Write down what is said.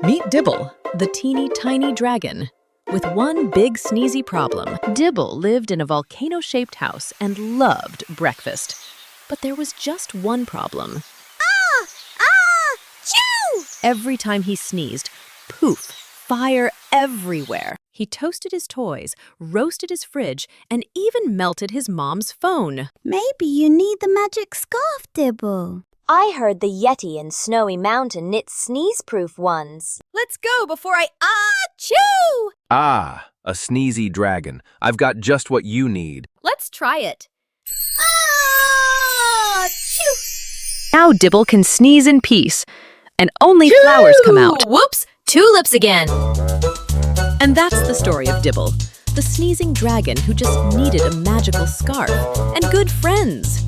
Meet Dibble, the teeny tiny dragon. With one big sneezy problem, Dibble lived in a volcano-shaped house and loved breakfast. But there was just one problem. Achoo! Every time he sneezed, poof, fire everywhere. He toasted his toys, roasted his fridge, and even melted his mom's phone. Maybe you need the magic scarf, Dibble. I heard the Yeti in Snowy Mountain knits sneeze-proof ones. Let's go before I achoo! Ah, a sneezy dragon. I've got just what you need. Let's try it. Achoo! Now Dibble can sneeze in peace, and only flowers come out. Whoops! Tulips again. And that's the story of Dibble, the sneezing dragon who just needed a magical scarf and good friends.